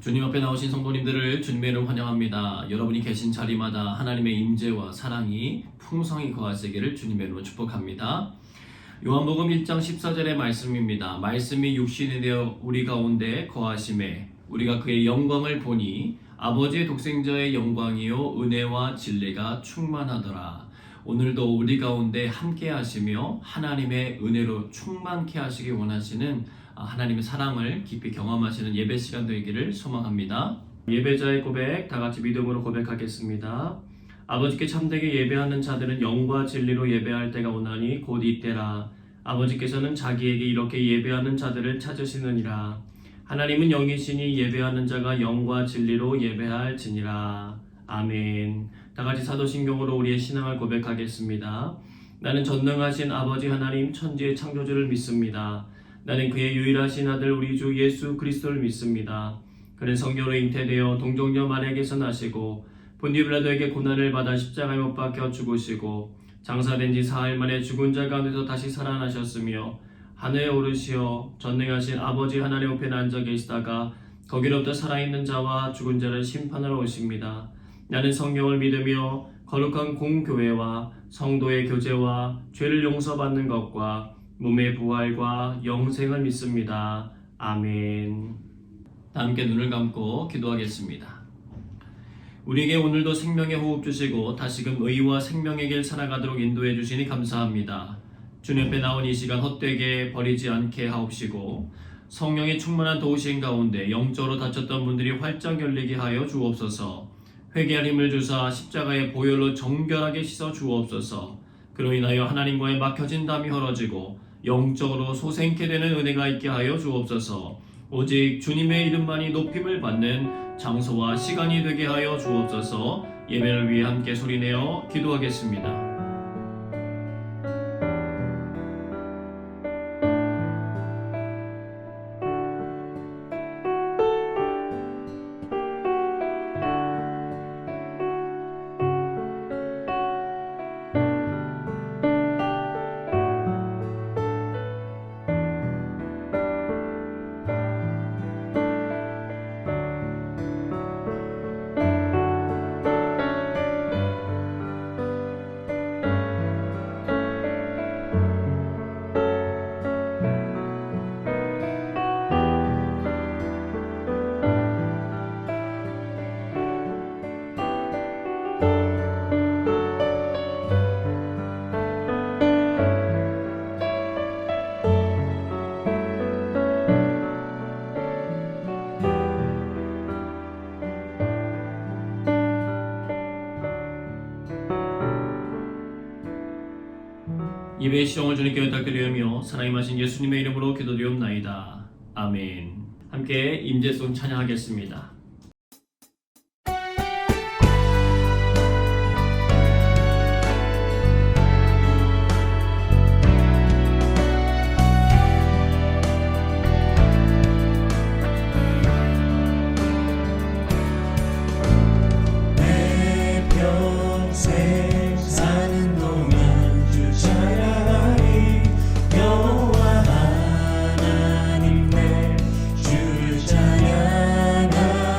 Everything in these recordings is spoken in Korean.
주님 앞에 나오신 성도님들을 주님의 이름 환영합니다. 여러분이 계신 자리마다 하나님의 임재와 사랑이 풍성히 거하시기를 주님의 이름으로 축복합니다. 요한복음 1장 14절의 말씀입니다. 말씀이 육신이 되어 우리 가운데 거하심에 우리가 그의 영광을 보니 아버지의 독생자의 영광이요 은혜와 진리가 충만하더라. 오늘도 우리 가운데 함께 하시며 하나님의 은혜로 충만케 하시기 원하시는 하나님의 사랑을 깊이 경험하시는 예배 시간 되기를 소망합니다. 예배자의 고백 다 같이 믿음으로 고백하겠습니다. 아버지께 참되게 예배하는 자들은 영과 진리로 예배할 때가 오나니 곧 이때라. 아버지께서는 자기에게 이렇게 예배하는 자들을 찾으시느니라. 하나님은 영이시니 예배하는 자가 영과 진리로 예배할지니라. 아멘. 다 같이 사도신경으로 우리의 신앙을 고백하겠습니다. 나는 전능하신 아버지 하나님 천지의 창조주를 믿습니다. 나는 그의 유일하신 아들 우리 주 예수 그리스도를 믿습니다. 그는 성령으로 잉태되어 동정녀 마리아에게서 나시고 본디오 빌라도에게 고난을 받아 십자가에 못 박혀 죽으시고 장사된 지 사흘 만에 죽은 자 가운데서 다시 살아나셨으며 하늘에 오르시어 전능하신 아버지 하나님 우편에 앉아 계시다가 거기로부터 살아있는 자와 죽은 자를 심판하러 오십니다. 나는 성령을 믿으며 거룩한 공교회와 성도의 교제와 죄를 용서받는 것과 몸의 부활과 영생을 믿습니다. 아멘. 함께 눈을 감고 기도하겠습니다. 우리에게 오늘도 생명의 호흡 주시고 다시금 의와 생명의 길 살아가도록 인도해 주시니 감사합니다. 주님 앞에 나온 이 시간 헛되게 버리지 않게 하옵시고 성령의 충만한 도우신 가운데 영적으로 다쳤던 분들이 활짝 열리게 하여 주옵소서. 회개할 힘을 주사 십자가의 보혈로 정결하게 씻어 주옵소서. 그로 인하여 하나님과의 막혀진 담이 헐어지고 영적으로 소생케 되는 은혜가 있게 하여 주옵소서. 오직 주님의 이름만이 높임을 받는 장소와 시간이 되게 하여 주옵소서. 예배를 위해 함께 소리내어 기도하겠습니다. 예배의 시종을 주님께 부탁드리며 사랑임하신 예수님의 이름으로 기도드리옵나이다. 아멘. 함께 임재송 찬양하겠습니다. 여호와 하나님 내 주를 찬양하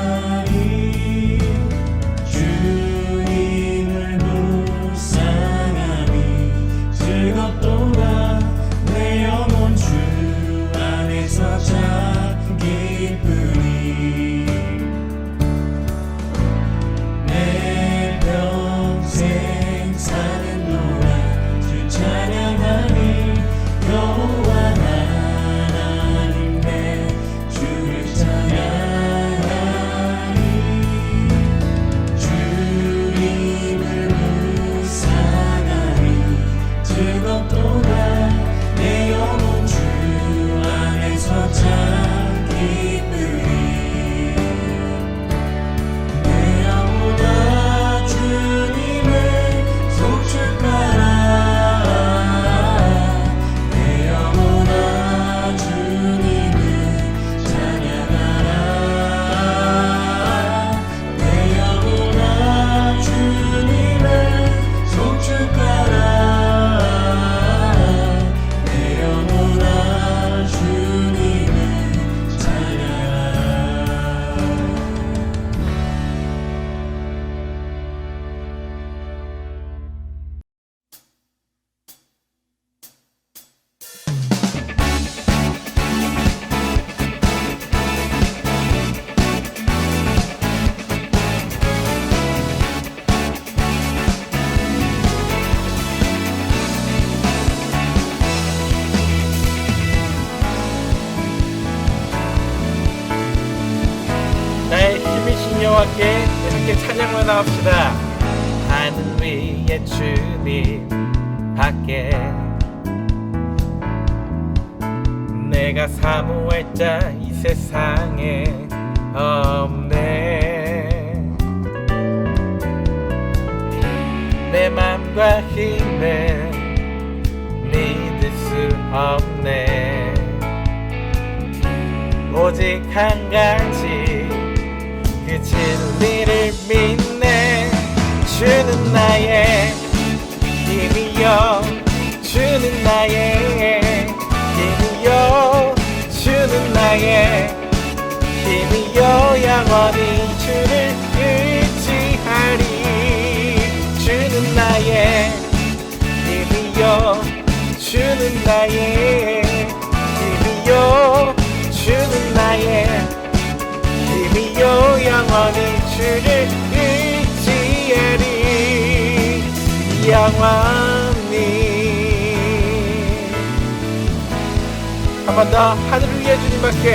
함께 함께 찬양을 나갑시다. 하늘 위에 주님 밖에 내가 사모할 자 이 세상에 없네. 내 맘과 힘을 믿을 수 없네. 오직 한 가지 그 진리를 믿네. 주는 나의 힘이여, 주는 나의 힘이여, 주는 나의 힘이여. 영원히 주를 의지하리. 주는 나의 힘이여, 주는 나의 힘이여, 주는 나의 힘이여. 영원히 주를 의지하리. 영원히. 한 번 더. 하늘 위에 주님밖에,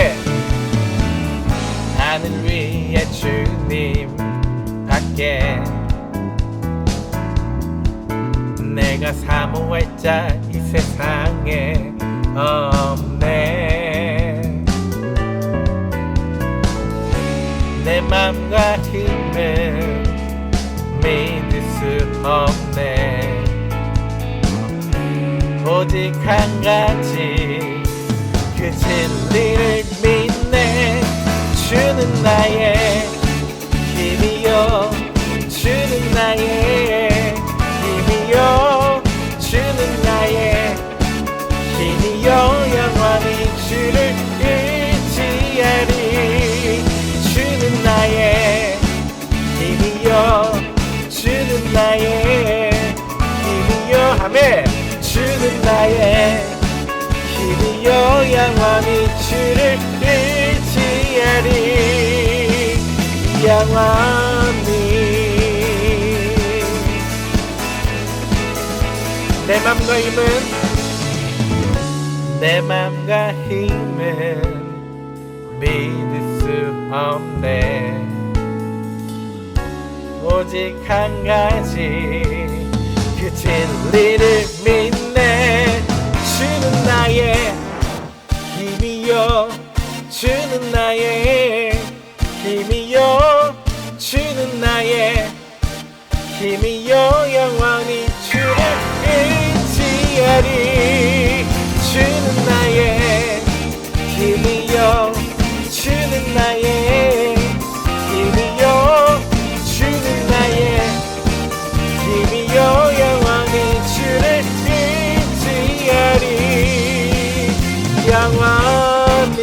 하늘 위에 주님 밖에 내가 사모할 자 이 세상에 없네. 내 맘과 힘을 믿을 수 없네. 오직 한 가지 그 진리를 믿네. 주는 나의 힘이여, 주는 나의 힘이여, 주는 나의 힘이여. 영원히 주를 의지하리. 주는 나의 힘이여, 주는 나의 힘이여. 아멘. 주는 나의 힘이여. 영원히 주를 의지하리. 영원히. 내 맘과 힘은, 내 맘과 힘은 믿을 수 없네. 오직 한 가지 그 진리를 믿네. 주는 나의 힘이여, 주는 나의 힘이여, 주는 나의 힘이여. 영원히 주를 의지하리. 주는 나의 힘이여, 주는 나의 힘이여, 주는 나의 힘이여. 영원히 주를 의지하리. 영원히.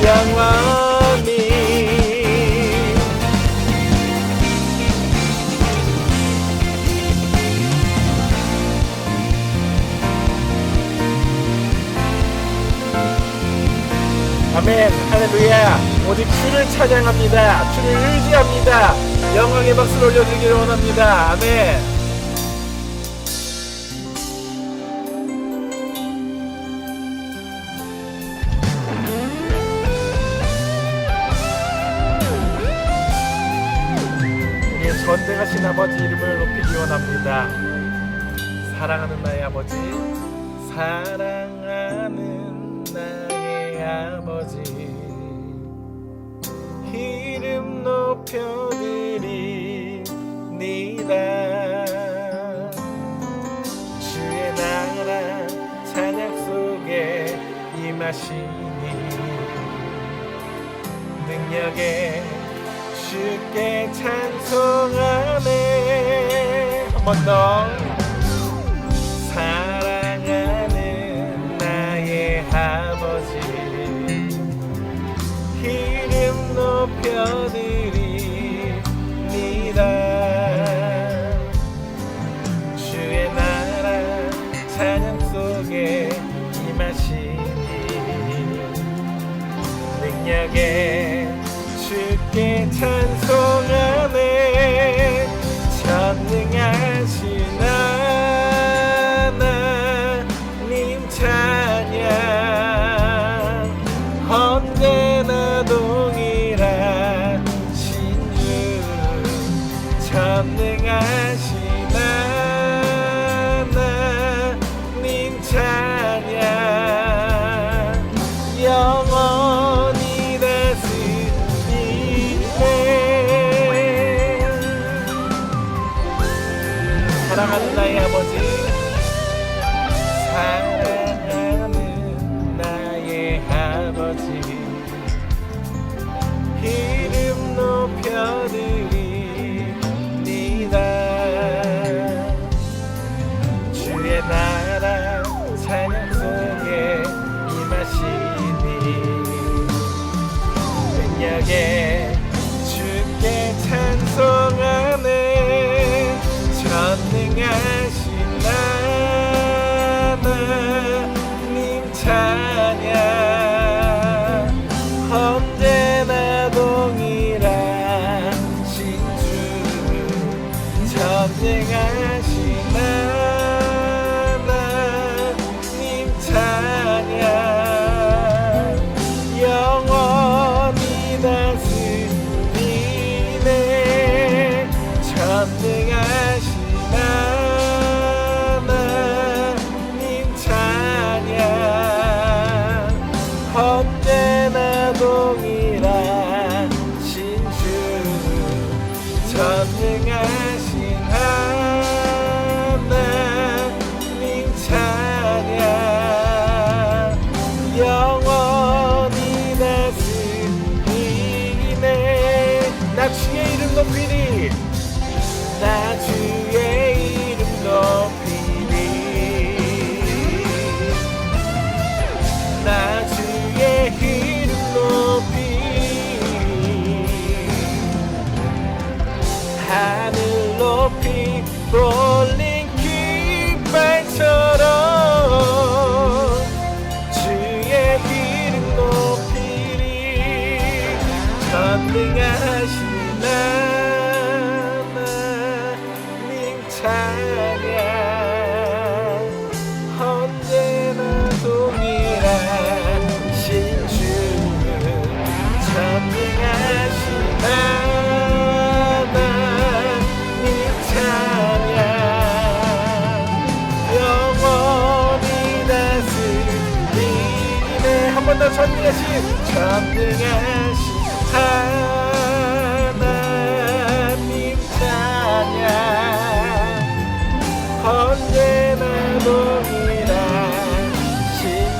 영원히. 아멘. 할렐루야. 오직 주를 찬양합니다. 주를 의지합니다. 영광의 박수를 올려드리기를 원합니다. 아멘. 우리의 전능하신 아버지 이름을 높이기 원합니다. 사랑하는 나의 아버지, 사랑하는 나의 아버지, 이름 높여드립니다. 주의 나라 찬양 속에 임하시니 능력에 주께 찬송하네. 한 번 더. 사랑하는 나의 아버지, 이름 높여드립니다. 주의 나라 찬양 속에 임하시니 능력에 주께 찬송하네. 전능하신 하나님 찬양. 사랑하는 나의 아버지, 사랑하는 나의 아버지, 이름 높여드립니다. 주의 나라 찬양 속에 임하시니 능력에 주께 찬송하네. 전능하신 하나님 찬양, 언제나 동일하신 주, 전능하신 하나님 찬양, 영원히 다스리네. 전능하신 하나님 찬양, 언제나 동일하신 주, 전능하신 하나님 찬양, 영원히 다스리네. 나 주의 이름 높이리, 나 주의 이름 높이리, 나 주의 이름 높이리. 하늘 높이 올린 깃발처럼 주의 이름 높이리. 전능하신 하나님 찬양, 언제나 동일하신 주, 전능하신 하나님 찬양, 영원히 다스리네. 한 번 더 전능하신 하나님 찬양, 언제나 동일하신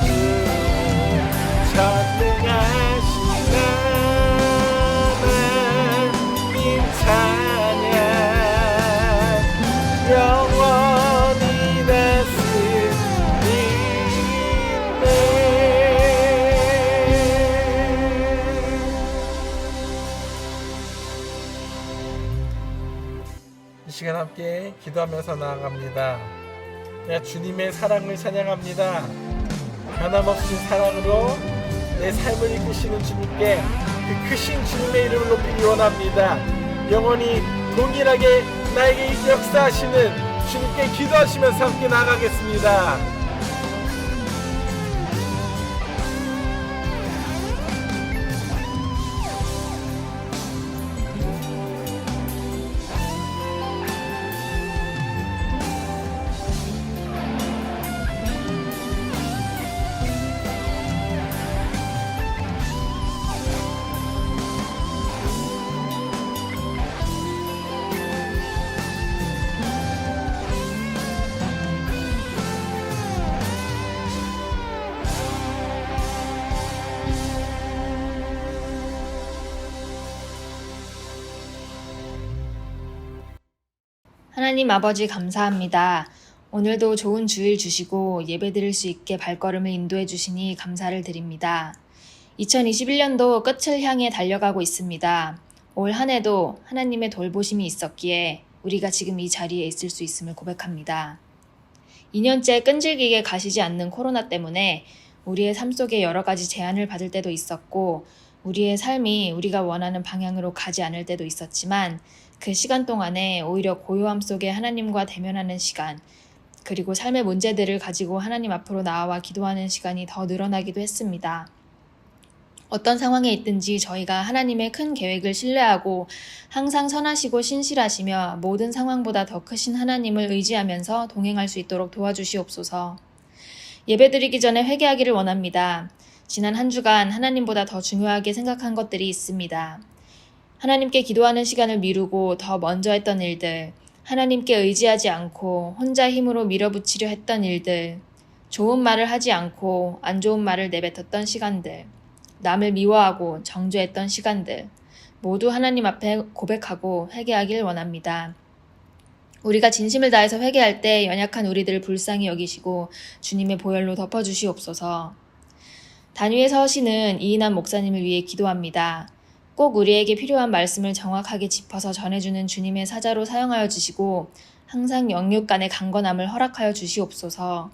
주, 전능하신 하나님 찬양, 영원히 다스리네. 이 시간 함께 기도하면서 나아갑니다. 내가 주님의 사랑을 찬양합니다. 변함없인 사랑으로 내 삶을 이끄시는 주님께 그 크신 주님의 이름을 높이기 원합니다. 영원히 동일하게 나에게 역사하시는 주님께 기도하시면서 함께 나아가겠습니다. 하나님 아버지 감사합니다. 오늘도 좋은 주일 주시고 예배드릴 수 있게 발걸음을 인도해 주시니 감사를 드립니다. 2021년도 끝을 향해 달려가고 있습니다. 올 한 해도 하나님의 돌보심이 있었기에 우리가 지금 이 자리에 있을 수 있음을 고백합니다. 2년째 끈질기게 가시지 않는 코로나 때문에 우리의 삶 속에 여러 가지 제한을 받을 때도 있었고 우리의 삶이 우리가 원하는 방향으로 가지 않을 때도 있었지만 그 시간 동안에 오히려 고요함 속에 하나님과 대면하는 시간, 그리고 삶의 문제들을 가지고 하나님 앞으로 나아와 기도하는 시간이 더 늘어나기도 했습니다. 어떤 상황에 있든지 저희가 하나님의 큰 계획을 신뢰하고 항상 선하시고 신실하시며 모든 상황보다 더 크신 하나님을 의지하면서 동행할 수 있도록 도와주시옵소서. 예배드리기 전에 회개하기를 원합니다. 지난 한 주간 하나님보다 더 중요하게 생각한 것들이 있습니다. 하나님께 기도하는 시간을 미루고 더 먼저 했던 일들, 하나님께 의지하지 않고 혼자 힘으로 밀어붙이려 했던 일들, 좋은 말을 하지 않고 안 좋은 말을 내뱉었던 시간들, 남을 미워하고 정죄했던 시간들, 모두 하나님 앞에 고백하고 회개하길 원합니다. 우리가 진심을 다해서 회개할 때 연약한 우리들을 불쌍히 여기시고 주님의 보혈로 덮어주시옵소서. 단위의 서시는 이인한 목사님을 위해 기도합니다. 꼭 우리에게 필요한 말씀을 정확하게 짚어서 전해주는 주님의 사자로 사용하여 주시고 항상 영육 간의 강건함을 허락하여 주시옵소서.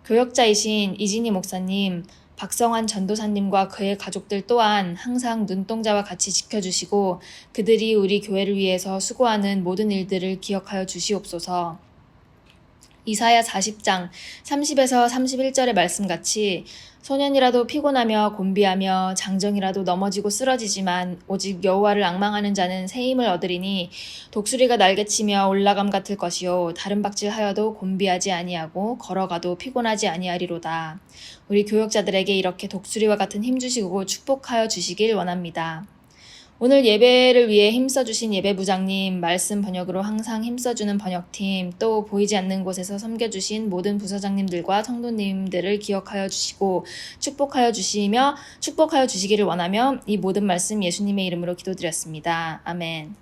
교역자이신 이진희 목사님, 박성환 전도사님과 그의 가족들 또한 항상 눈동자와 같이 지켜주시고 그들이 우리 교회를 위해서 수고하는 모든 일들을 기억하여 주시옵소서. 이사야 40장 30에서 31절의 말씀같이 소년이라도 피곤하며 곤비하며 장정이라도 넘어지고 쓰러지지만 오직 여호와를 앙망하는 자는 새 힘을 얻으리니 독수리가 날개치며 올라감 같을 것이요 다른 박질하여도 곤비하지 아니하고 걸어가도 피곤하지 아니하리로다. 우리 교역자들에게 이렇게 독수리와 같은 힘 주시고 축복하여 주시길 원합니다. 오늘 예배를 위해 힘써주신 예배부장님, 말씀 번역으로 항상 힘써주는 번역팀, 또 보이지 않는 곳에서 섬겨주신 모든 부서장님들과 성도님들을 기억하여 주시고 축복하여 주시기를 원하며 이 모든 말씀 예수님의 이름으로 기도드렸습니다. 아멘.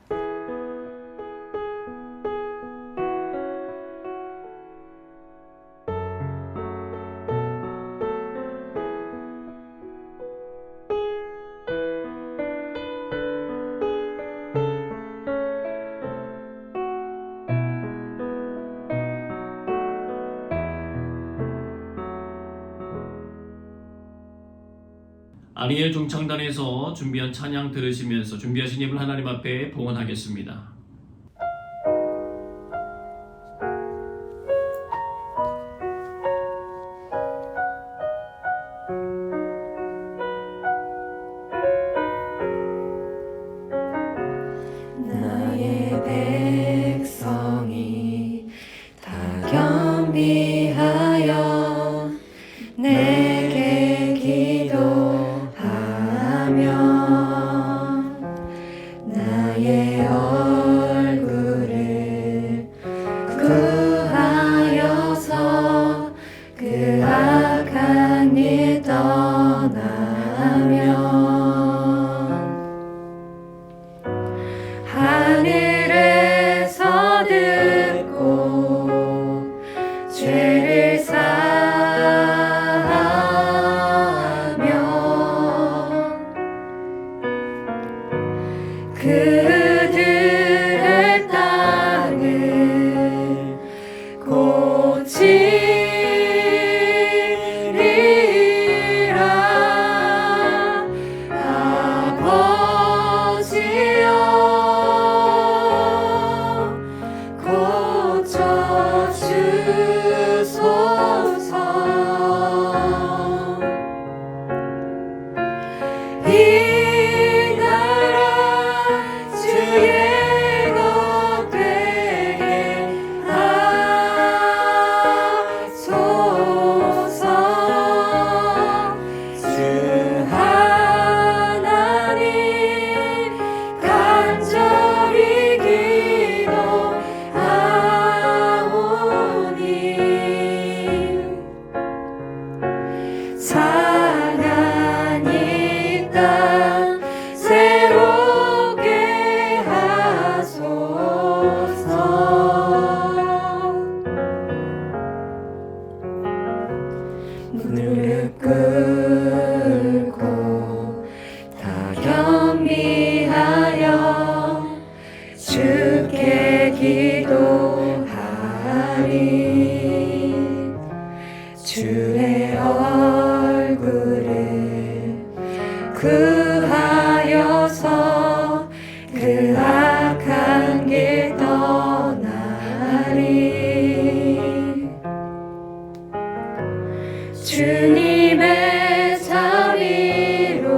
아리엘 중창단에서 준비한 찬양 들으시면서 준비하신 예물 하나님 앞에 봉헌하겠습니다. 나의 백성이 다 겸비하여 내게 기도하며 나의 얼굴을 구하여서 그 악한 일 떠나면 하늘에서 듣고 죄를 사하며 그들의 땅을 고치리라. 아버지여 고쳐주소서. 이 나라 주의 것 되게 하소서. 주 하나님 간절히 기도하오니 상한 이 땅 새롭게 하소서. 무릎 꿇고 다 겸비하여 주께 기도하리. 주의 얼굴을 구하여서 그 악한 길 떠나리. 주님의 자비로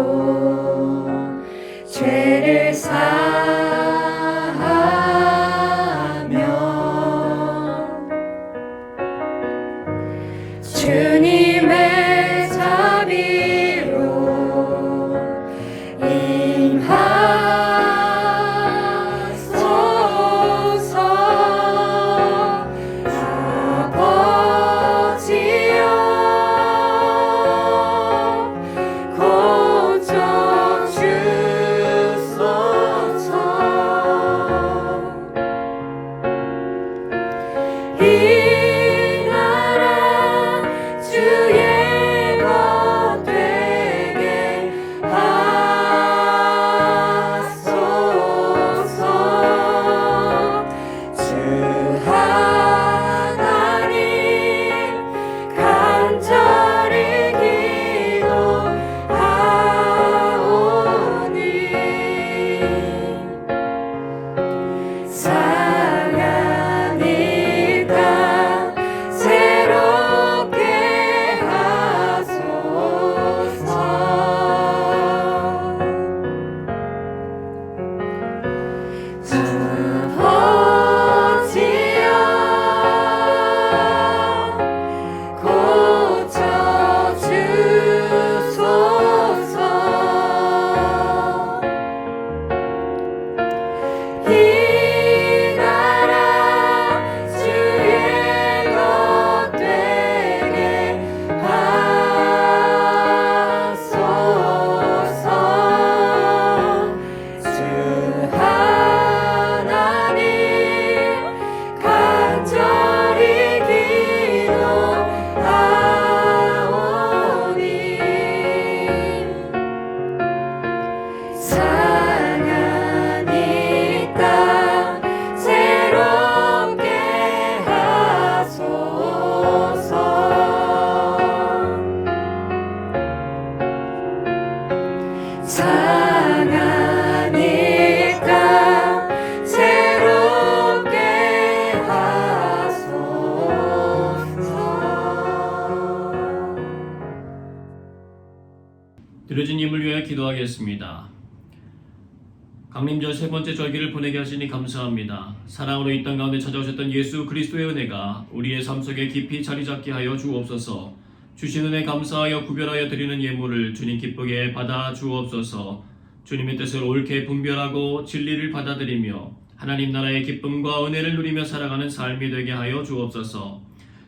죄를 사하며 주님의 자비로 임하소서. 상하니까 새롭게 하소서. 드려진 힘을 위하여 기도하겠습니다. 강림절 세 번째 절기를 보내게 하시니 감사합니다. 사랑으로 이 땅 가운데 찾아오셨던 예수 그리스도의 은혜가 우리의 삶 속에 깊이 자리 잡게 하여 주옵소서. 주신 은혜 감사하여 구별하여 드리는 예물을 주님 기쁘게 받아 주옵소서. 주님의 뜻을 옳게 분별하고 진리를 받아들이며 하나님 나라의 기쁨과 은혜를 누리며 살아가는 삶이 되게 하여 주옵소서.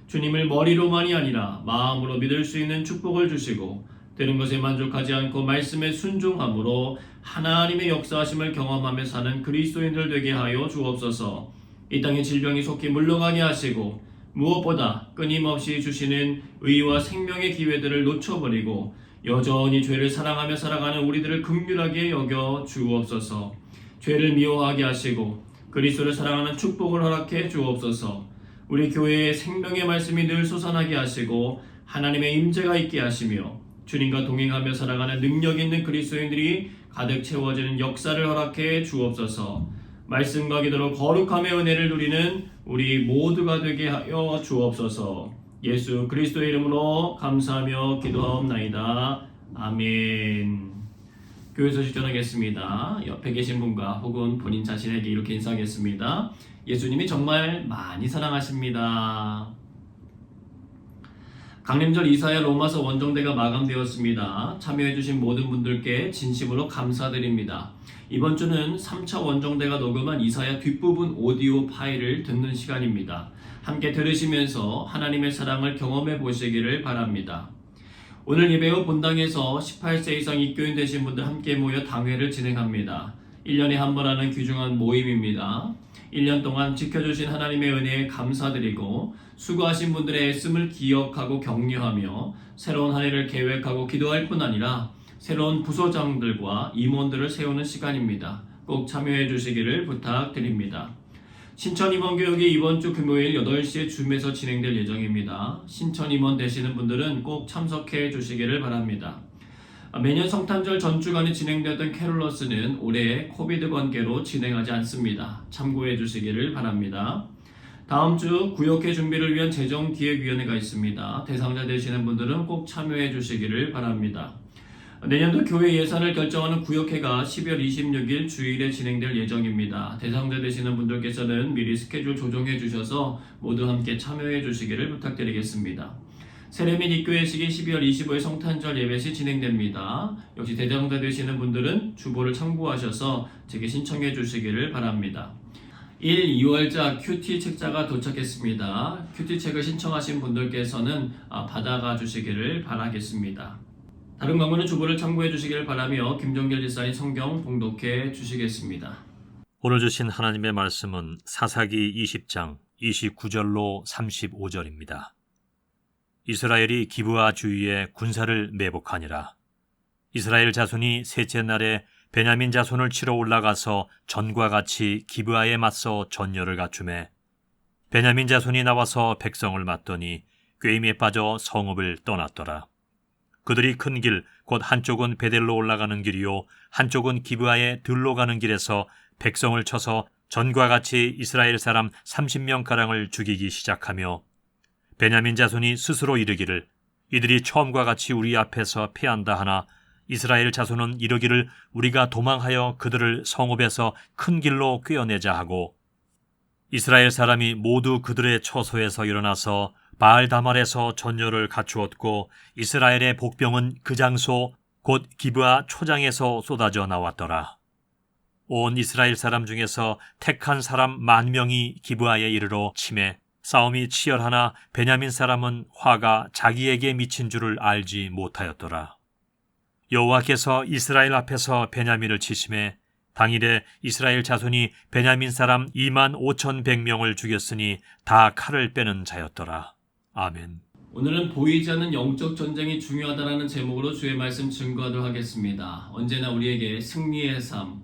주님을 머리로만이 아니라 마음으로 믿을 수 있는 축복을 주시고 되는 것에 만족하지 않고 말씀에 순종함으로 하나님의 역사하심을 경험하며 사는 그리스도인들 되게 하여 주옵소서. 이 땅의 질병이 속히 물러가게 하시고 무엇보다 끊임없이 주시는 의와 생명의 기회들을 놓쳐버리고 여전히 죄를 사랑하며 살아가는 우리들을 긍휼하게 여겨 주옵소서. 죄를 미워하게 하시고 그리스도를 사랑하는 축복을 허락해 주옵소서. 우리 교회의 생명의 말씀이 늘 솟아나게 하시고 하나님의 임재가 있게 하시며 주님과 동행하며 살아가는 능력 있는 그리스도인들이 가득 채워지는 역사를 허락해 주옵소서. 말씀과 기도로 거룩함의 은혜를 누리는 우리 모두가 되게 하여 주옵소서. 예수 그리스도의 이름으로 감사하며 기도하옵나이다. 아멘. 교회 소식 전하겠습니다. 옆에 계신 분과 혹은 본인 자신에게 이렇게 인사하겠습니다. 예수님이 정말 많이 사랑하십니다. 강림절 이사야 로마서 원정대가 마감되었습니다. 참여해주신 모든 분들께 진심으로 감사드립니다. 이번 주는 3차 원정대가 녹음한 이사야 뒷부분 오디오 파일을 듣는 시간입니다. 함께 들으시면서 하나님의 사랑을 경험해 보시기를 바랍니다. 오늘 예배 후 본당에서 18세 이상 입교인 되신 분들 함께 모여 당회를 진행합니다. 1년에 한 번 하는 귀중한 모임입니다. 1년 동안 지켜주신 하나님의 은혜에 감사드리고 수고하신 분들의 애씀을 기억하고 격려하며 새로운 한 해를 계획하고 기도할 뿐 아니라 새로운 부소장들과 임원들을 세우는 시간입니다. 꼭 참여해 주시기를 부탁드립니다. 신천 임원 교육이 이번 주 금요일 8시에 줌에서 진행될 예정입니다. 신천 임원 되시는 분들은 꼭 참석해 주시기를 바랍니다. 매년 성탄절 전주간에 진행되었던 캐롤러스는 올해 코비드 관계로 진행하지 않습니다. 참고해 주시기를 바랍니다. 다음 주 구역회 준비를 위한 재정기획위원회가 있습니다. 대상자 되시는 분들은 꼭 참여해 주시기를 바랍니다. 내년도 교회 예산을 결정하는 구역회가 12월 26일 주일에 진행될 예정입니다. 대상자 되시는 분들께서는 미리 스케줄 조정해 주셔서 모두 함께 참여해 주시기를 부탁드리겠습니다. 세례 및 입교회식이 12월 25일 성탄절 예배 시 진행됩니다. 역시 대상자 되시는 분들은 주보를 참고하셔서 제게 신청해 주시기를 바랍니다. 1, 2월자 큐티 책자가 도착했습니다. 큐티 책을 신청하신 분들께서는 받아가 주시기를 바라겠습니다. 다른 광고는 주보를 참고해 주시기를 바라며 김종결 지사님 성경 봉독해 주시겠습니다. 오늘 주신 하나님의 말씀은 사사기 20장 29절로 35절입니다. 이스라엘이 기브아 주위에 군사를 매복하니라. 이스라엘 자손이 셋째 날에 베냐민 자손을 치러 올라가서 전과 같이 기브아에 맞서 전열을 갖추매 베냐민 자손이 나와서 백성을 맞더니 꾀임에 빠져 성읍을 떠났더라. 그들이 큰 길, 곧 한쪽은 베델로 올라가는 길이요 한쪽은 기브아에 들로 가는 길에서 백성을 쳐서 전과 같이 이스라엘 사람 30명가량을 죽이기 시작하며 베냐민 자손이 스스로 이르기를 이들이 처음과 같이 우리 앞에서 패한다 하나 이스라엘 자손은 이르기를 우리가 도망하여 그들을 성읍에서 큰 길로 꿰어내자 하고 이스라엘 사람이 모두 그들의 처소에서 일어나서 바알다말에서 전열을 갖추었고 이스라엘의 복병은 그 장소 곧 기브아 초장에서 쏟아져 나왔더라. 온 이스라엘 사람 중에서 택한 사람 10,000명이 기브아에 이르러 치매 싸움이 치열하나 베냐민 사람은 화가 자기에게 미친 줄을 알지 못하였더라. 여호와께서 이스라엘 앞에서 베냐민을 치심해 당일에 이스라엘 자손이 베냐민 사람 25,100명을 죽였으니 다 칼을 빼는 자였더라. 아멘. 오늘은 보이지 않는 영적 전쟁이 중요하다는 제목으로 주의 말씀 증거하도록 하겠습니다. 언제나 우리에게 승리의 삶,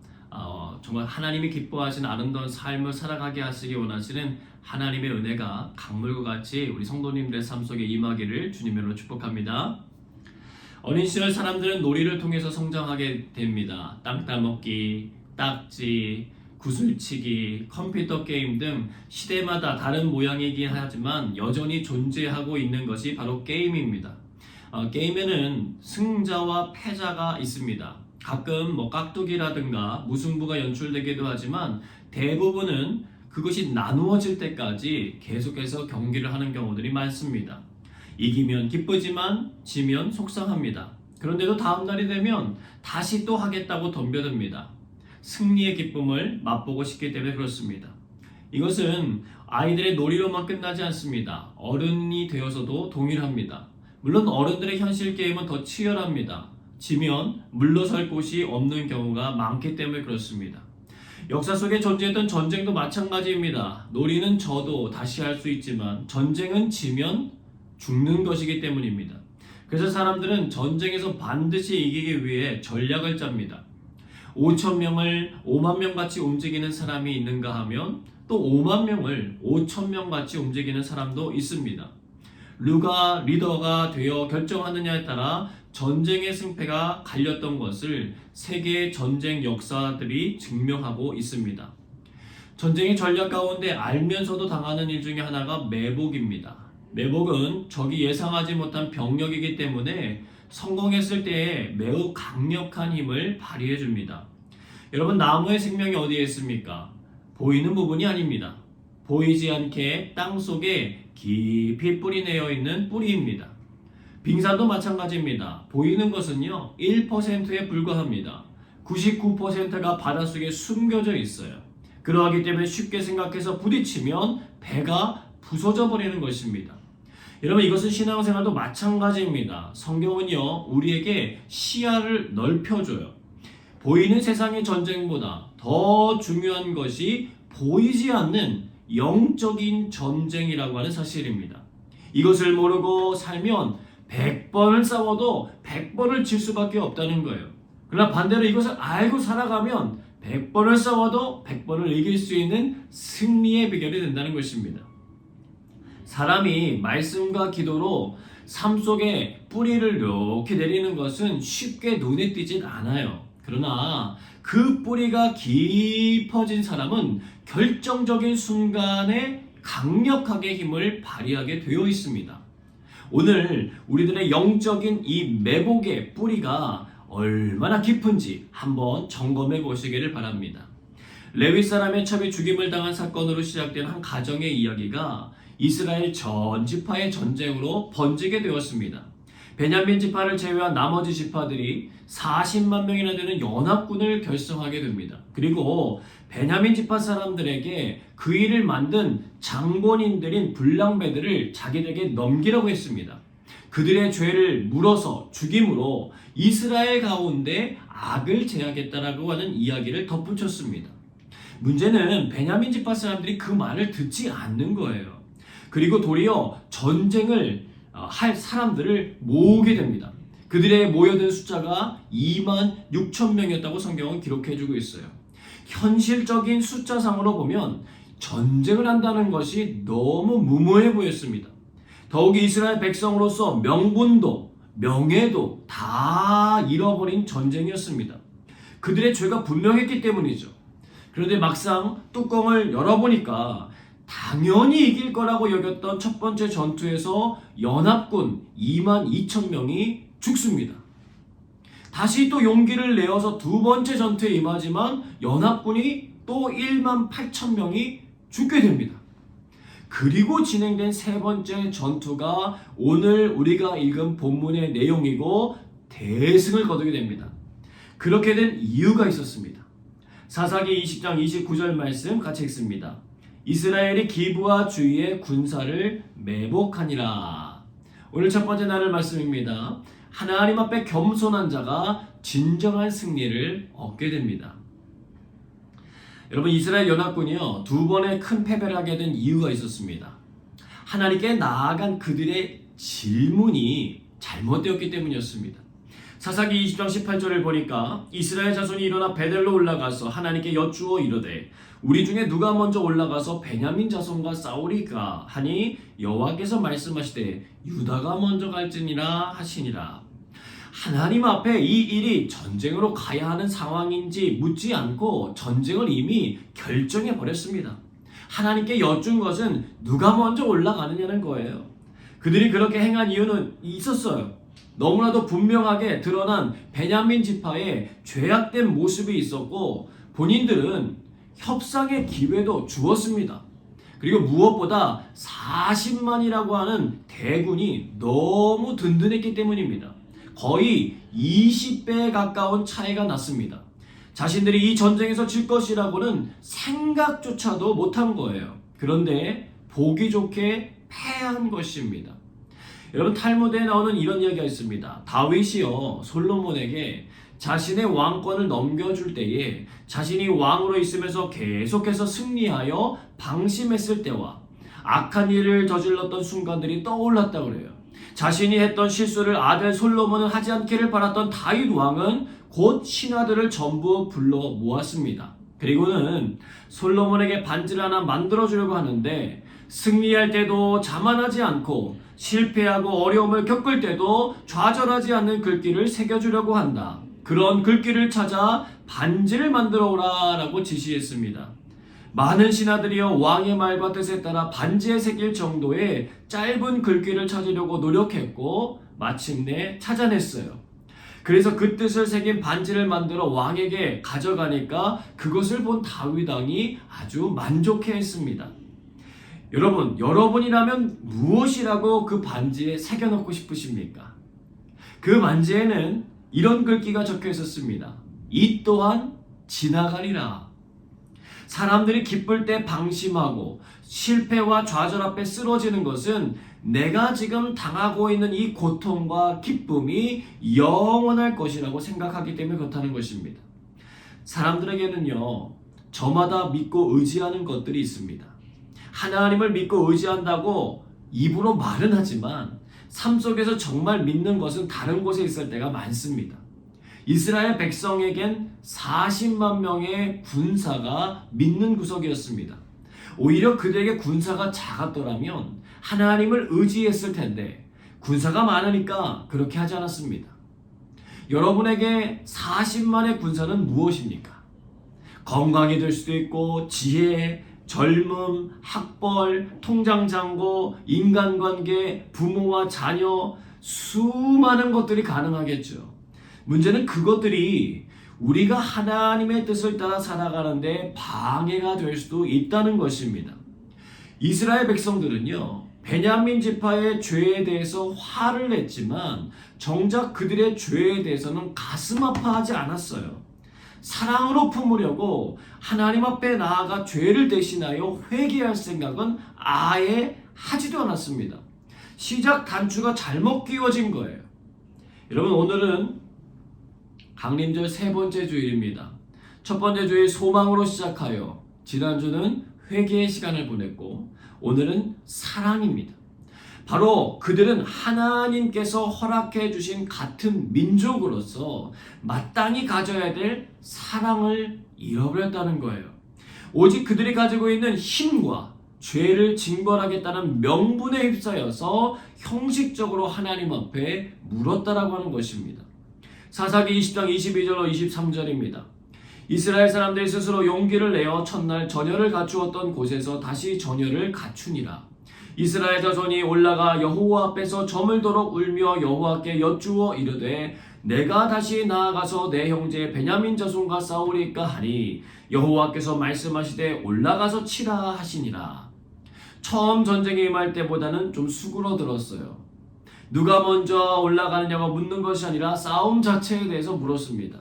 정말 하나님이 기뻐하시는 아름다운 삶을 살아가게 하시기 원하시는 하나님의 은혜가 강물과 같이 우리 성도님들의 삶 속에 임하기를 주님으로 축복합니다. 어린 시절 사람들은 놀이를 통해서 성장하게 됩니다. 땅 따먹기, 딱지, 구슬치기, 컴퓨터 게임 등 시대마다 다른 모양이긴 하지만 여전히 존재하고 있는 것이 바로 게임입니다. 게임에는 승자와 패자가 있습니다. 가끔 깍두기라든가 무승부가 연출되기도 하지만 대부분은 그것이 나누어질 때까지 계속해서 경기를 하는 경우들이 많습니다. 이기면 기쁘지만 지면 속상합니다. 그런데도 다음 날이 되면 다시 또 하겠다고 덤벼듭니다. 승리의 기쁨을 맛보고 싶기 때문에 그렇습니다. 이것은 아이들의 놀이로만 끝나지 않습니다. 어른이 되어서도 동일합니다. 물론 어른들의 현실 게임은 더 치열합니다. 지면 물러설 곳이 없는 경우가 많기 때문에 그렇습니다. 역사 속에 존재했던 전쟁도 마찬가지입니다. 놀이는 져도 다시 할 수 있지만 전쟁은 지면 죽는 것이기 때문입니다. 그래서 사람들은 전쟁에서 반드시 이기기 위해 전략을 짭니다. 5,000명을 5만 명 같이 움직이는 사람이 있는가 하면 또 5만 명을 5,000명 같이 움직이는 사람도 있습니다. 누가 리더가 되어 결정하느냐에 따라 전쟁의 승패가 갈렸던 것을 세계의 전쟁 역사들이 증명하고 있습니다. 전쟁의 전략 가운데 알면서도 당하는 일 중에 하나가 매복입니다. 매복은 적이 예상하지 못한 병력이기 때문에 성공했을 때에 매우 강력한 힘을 발휘해 줍니다. 여러분, 나무의 생명이 어디에 있습니까? 보이는 부분이 아닙니다. 보이지 않게 땅 속에 깊이 뿌리 내어 있는 뿌리입니다. 빙산도 마찬가지입니다. 보이는 것은요 1%에 불과합니다. 99%가 바닷속에 숨겨져 있어요. 그러하기 때문에 쉽게 생각해서 부딪히면 배가 부서져 버리는 것입니다. 여러분, 이것은 신앙생활도 마찬가지입니다. 성경은요 우리에게 시야를 넓혀줘요. 보이는 세상의 전쟁보다 더 중요한 것이 보이지 않는 영적인 전쟁이라고 하는 사실입니다. 이것을 모르고 살면 100번을 싸워도 100번을 질 수밖에 없다는 거예요. 그러나 반대로 이것을 알고 살아가면 100번을 싸워도 100번을 이길 수 있는 승리의 비결이 된다는 것입니다. 사람이 말씀과 기도로 삶 속에 뿌리를 이렇게 내리는 것은 쉽게 눈에 띄진 않아요. 그러나 그 뿌리가 깊어진 사람은 결정적인 순간에 강력하게 힘을 발휘하게 되어 있습니다. 오늘 우리들의 영적인 이 매복의 뿌리가 얼마나 깊은지 한번 점검해 보시기를 바랍니다. 레위 사람의 첩이 죽임을 당한 사건으로 시작된 한 가정의 이야기가 이스라엘 전 지파의 전쟁으로 번지게 되었습니다. 베냐민 지파를 제외한 나머지 지파들이 40만 명이나 되는 연합군을 결성하게 됩니다. 그리고 베냐민 지파 사람들에게 그 일을 만든 장본인들인 불량배들을 자기들에게 넘기라고 했습니다. 그들의 죄를 물어서 죽임으로 이스라엘 가운데 악을 제하겠다라고 하는 이야기를 덧붙였습니다. 문제는 베냐민 지파 사람들이 그 말을 듣지 않는 거예요. 그리고 도리어 전쟁을 할 사람들을 모으게 됩니다. 그들의 모여든 숫자가 26,000명이었다고 성경은 기록해주고 있어요. 현실적인 숫자상으로 보면 전쟁을 한다는 것이 너무 무모해 보였습니다. 더욱이 이스라엘 백성으로서 명분도 명예도 다 잃어버린 전쟁이었습니다. 그들의 죄가 분명했기 때문이죠. 그런데 막상 뚜껑을 열어보니까 당연히 이길 거라고 여겼던 첫 번째 전투에서 연합군 22,000명이 죽습니다. 다시 또 용기를 내어서 두 번째 전투에 임하지만 연합군이 또 18,000명이 죽게 됩니다. 그리고 진행된 세 번째 전투가 오늘 우리가 읽은 본문의 내용이고 대승을 거두게 됩니다. 그렇게 된 이유가 있었습니다. 사사기 20장 29절 말씀 같이 읽습니다. 이스라엘이 기브아 주위의 군사를 매복하니라. 오늘 첫 번째 나눌 말씀입니다. 하나님 앞에 겸손한 자가 진정한 승리를 얻게 됩니다. 여러분, 이스라엘 연합군이요 두 번의 큰 패배를 하게 된 이유가 있었습니다. 하나님께 나아간 그들의 질문이 잘못되었기 때문이었습니다. 사사기 20장 18절을 보니까 이스라엘 자손이 일어나 베델로 올라가서 하나님께 여쭈어 이르되 우리 중에 누가 먼저 올라가서 베냐민 자손과 싸우리까 하니 여호와께서 말씀하시되 유다가 먼저 갈지니라 하시니라. 하나님 앞에 이 일이 전쟁으로 가야 하는 상황인지 묻지 않고 전쟁을 이미 결정해 버렸습니다. 하나님께 여쭌 것은 누가 먼저 올라가느냐는 거예요. 그들이 그렇게 행한 이유는 있었어요. 너무나도 분명하게 드러난 베냐민 지파의 죄악된 모습이 있었고 본인들은 협상의 기회도 주었습니다. 그리고 무엇보다 40만이라고 하는 대군이 너무 든든했기 때문입니다. 거의 20배에 가까운 차이가 났습니다. 자신들이 이 전쟁에서 질 것이라고는 생각조차도 못한 거예요. 그런데 보기 좋게 패한 것입니다. 여러분, 탈무드에 나오는 이런 이야기가 있습니다. 다윗이요 솔로몬에게 자신의 왕권을 넘겨줄 때에 자신이 왕으로 있으면서 계속해서 승리하여 방심했을 때와 악한 일을 저질렀던 순간들이 떠올랐다고 그래요. 자신이 했던 실수를 아들 솔로몬은 하지 않기를 바랐던 다윗 왕은 곧 신하들을 전부 불러 모았습니다. 그리고는 솔로몬에게 반지를 하나 만들어주려고 하는데 승리할 때도 자만하지 않고 실패하고 어려움을 겪을 때도 좌절하지 않는 글귀를 새겨주려고 한다. 그런 글귀를 찾아 반지를 만들어 오라라고 지시했습니다. 많은 신하들이여 왕의 말과 뜻에 따라 반지에 새길 정도의 짧은 글귀를 찾으려고 노력했고 마침내 찾아냈어요. 그래서 그 뜻을 새긴 반지를 만들어 왕에게 가져가니까 그것을 본 다윗 왕이 아주 만족해했습니다. 여러분이라면 무엇이라고 그 반지에 새겨넣고 싶으십니까? 그 반지에는 이런 글귀가 적혀 있었습니다. 이 또한 지나가리라. 사람들이 기쁠 때 방심하고 실패와 좌절 앞에 쓰러지는 것은 내가 지금 당하고 있는 이 고통과 기쁨이 영원할 것이라고 생각하기 때문에 그렇다는 것입니다. 사람들에게는요, 저마다 믿고 의지하는 것들이 있습니다. 하나님을 믿고 의지한다고 입으로 말은 하지만 삶 속에서 정말 믿는 것은 다른 곳에 있을 때가 많습니다. 이스라엘 백성에겐 40만 명의 군사가 믿는 구석이었습니다. 오히려 그들에게 군사가 작았더라면 하나님을 의지했을 텐데 군사가 많으니까 그렇게 하지 않았습니다. 여러분에게 40만의 군사는 무엇입니까? 건강이 될 수도 있고 지혜, 젊음, 학벌, 통장잔고, 인간관계, 부모와 자녀, 수많은 것들이 가능하겠죠. 문제는 그것들이 우리가 하나님의 뜻을 따라 살아가는데 방해가 될 수도 있다는 것입니다. 이스라엘 백성들은요, 베냐민 지파의 죄에 대해서 화를 냈지만 정작 그들의 죄에 대해서는 가슴 아파하지 않았어요. 사랑으로 품으려고 하나님 앞에 나아가 죄를 대신하여 회개할 생각은 아예 하지도 않았습니다. 시작 단추가 잘못 끼워진 거예요. 여러분, 오늘은 강림절 세 번째 주일입니다. 첫 번째 주일 소망으로 시작하여 지난주는 회개의 시간을 보냈고 오늘은 사랑입니다. 바로 그들은 하나님께서 허락해 주신 같은 민족으로서 마땅히 가져야 될 사랑을 잃어버렸다는 거예요. 오직 그들이 가지고 있는 힘과 죄를 징벌하겠다는 명분에 휩싸여서 형식적으로 하나님 앞에 물었다라고 하는 것입니다. 사사기 20장 22절로 23절입니다. 이스라엘 사람들이 스스로 용기를 내어 첫날 전열을 갖추었던 곳에서 다시 전열을 갖추니라. 이스라엘 자손이 올라가 여호와 앞에서 저물도록 울며 여호와께 여쭈어 이르되 내가 다시 나아가서 내 형제 베냐민 자손과 싸우리까 하니 여호와께서 말씀하시되 올라가서 치라 하시니라. 처음 전쟁에 임할 때보다는 좀 수그러들었어요. 누가 먼저 올라가느냐고 묻는 것이 아니라 싸움 자체에 대해서 물었습니다.